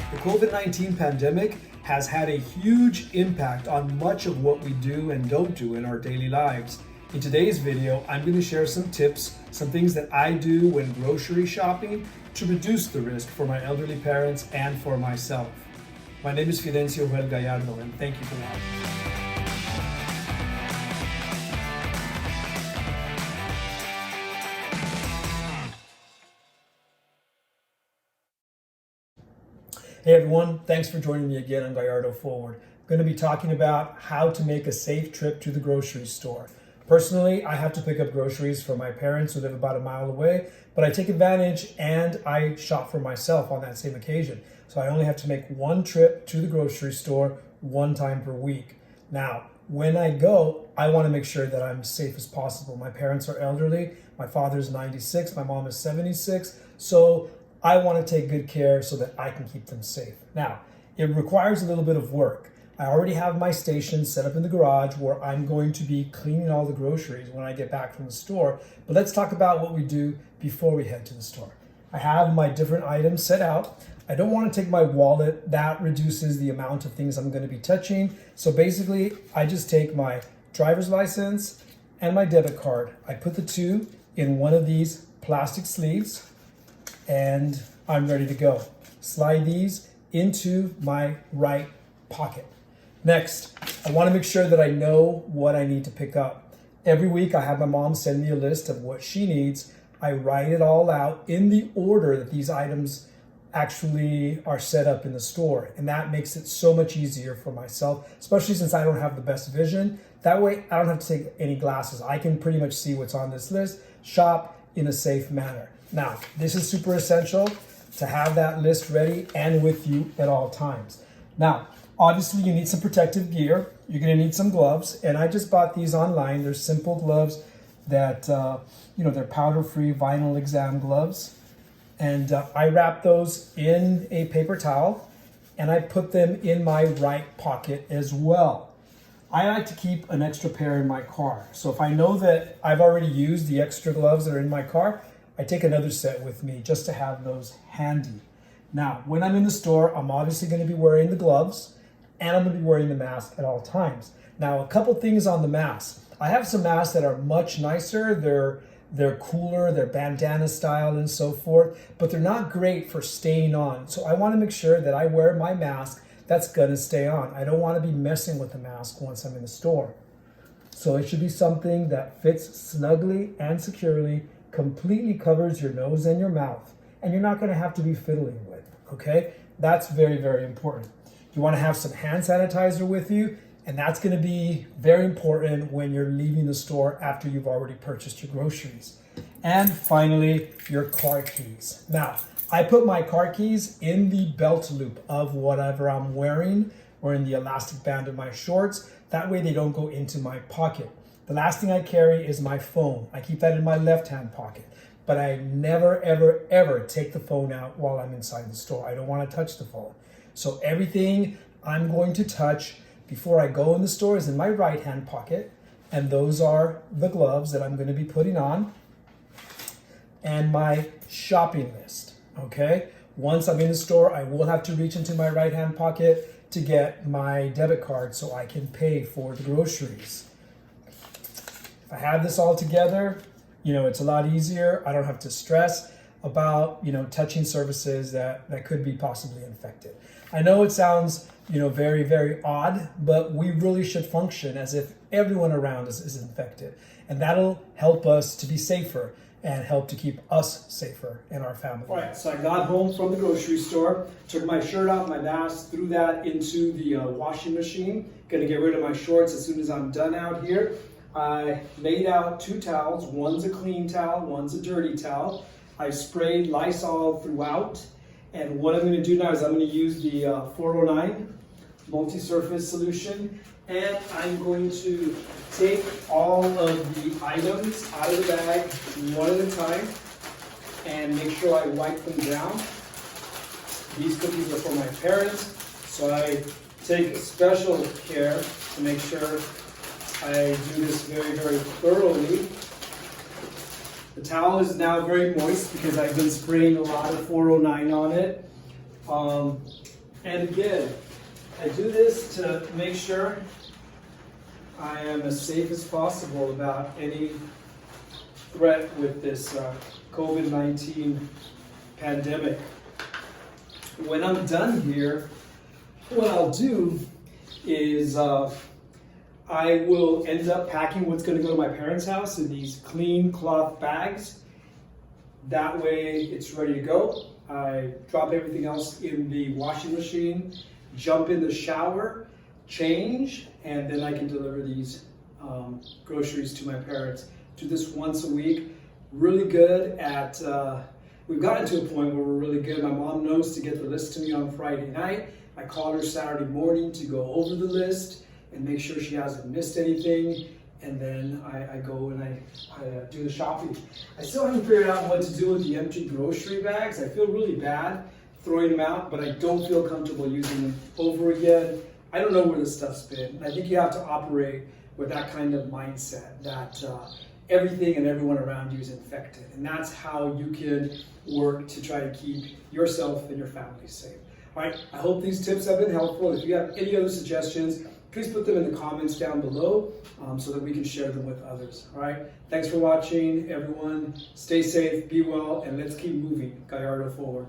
The COVID-19 pandemic has had a huge impact on much of what we do and don't do in our daily lives. In today's video, I'm going to share some tips, some things that I do when grocery shopping to reduce the risk for my elderly parents and for myself. My name is Fidencio Gallardo, and thank you for watching. Hey everyone, thanks for joining me again on Gallardo Forward. I'm going to be talking about how to make a safe trip to the grocery store. Personally, I have to pick up groceries for my parents who live about a mile away, but I take advantage and I shop for myself on that same occasion. So I only have to make one trip to the grocery store one time per week. Now, when I go, I want to make sure that I'm as safe as possible. My parents are elderly. My father's 96, my mom is 76. So I want to take good care so that I can keep them safe. Now, it requires a little bit of work. I already have my station set up in the garage where I'm going to be cleaning all the groceries when I get back from the store. But let's talk about what we do before we head to the store. I have my different items set out. I don't want to take my wallet. That reduces the amount of things I'm going to be touching. So basically, I just take my driver's license and my debit card. I put the two in one of these plastic sleeves, and I'm ready to go. Slide these into my right pocket. Next, I want to make sure that I know what I need to pick up. Every week I have my mom send me a list of what she needs. I write it all out in the order that these items actually are set up in the store. And that makes it so much easier for myself, especially since I don't have the best vision. That way I don't have to take any glasses. I can pretty much see what's on this list, shop in a safe manner. Now, this is super essential to have that list ready and with you at all times. Now, obviously you need some protective gear. You're gonna need some gloves, and I just bought these online. They're simple gloves that, they're powder-free vinyl exam gloves. And I wrap those in a paper towel, and I put them in my right pocket as well. I like to keep an extra pair in my car. So if I know that I've already used the extra gloves that are in my car, I take another set with me just to have those handy. Now, when I'm in the store, I'm obviously going to be wearing the gloves and I'm going to be wearing the mask at all times. Now, a couple things on the mask. I have some masks that are much nicer. They're cooler, they're bandana style and so forth, but they're not great for staying on. So I want to make sure that I wear my mask that's going to stay on. I don't want to be messing with the mask once I'm in the store. So it should be something that fits snugly and securely, completely covers your nose and your mouth, and you're not going to have to be fiddling with, okay? That's very, very important. You want to have some hand sanitizer with you, and that's going to be very important when you're leaving the store after you've already purchased your groceries. And finally, your car keys. Now, I put my car keys in the belt loop of whatever I'm wearing or in the elastic band of my shorts. That way they don't go into my pocket. The last thing I carry is my phone. I keep that in my left-hand pocket, but I never, ever, ever take the phone out while I'm inside the store. I don't want to touch the phone. So everything I'm going to touch before I go in the store is in my right-hand pocket, and those are the gloves that I'm going to be putting on and my shopping list, okay? Once I'm in the store, I will have to reach into my right-hand pocket to get my debit card so I can pay for the groceries. If I have this all together, it's a lot easier. I don't have to stress about, touching surfaces that could be possibly infected. I know it sounds, very, very odd, but we really should function as if everyone around us is infected. And that'll help us to be safer and help to keep us safer and our family. All right, so I got home from the grocery store, took my shirt off, my mask, threw that into the washing machine. Gonna get rid of my shorts as soon as I'm done out here. I laid out two towels. One's a clean towel, one's a dirty towel. I sprayed Lysol throughout. And what I'm going to do now is I'm going to use the 409 multi-surface solution. And I'm going to take all of the items out of the bag one at a time and make sure I wipe them down. These cookies are for my parents, so I take special care to make sure I do this very, very thoroughly. The towel is now very moist because I've been spraying a lot of 409 on it. And again, I do this to make sure I am as safe as possible about any threat with this COVID-19 pandemic. When I'm done here, what I'll do is I will end up packing what's going to go to my parents' house in these clean cloth bags. That way it's ready to go. I drop everything else in the washing machine, jump in the shower, change, and then I can deliver these groceries to my parents. Do this once a week. Really good at, we've gotten to a point where we're really good. My mom knows to get the list to me on Friday night. I call her Saturday morning to go over the list and make sure she hasn't missed anything. And then I go and I do the shopping. I still haven't figured out what to do with the empty grocery bags. I feel really bad throwing them out, but I don't feel comfortable using them over again. I don't know where this stuff's been. I think you have to operate with that kind of mindset that everything and everyone around you is infected. And that's how you can work to try to keep yourself and your family safe. All right, I hope these tips have been helpful. If you have any other suggestions, please put them in the comments down below so that we can share them with others. All right, thanks for watching, everyone. Stay safe, be well, and let's keep moving Gallardo forward.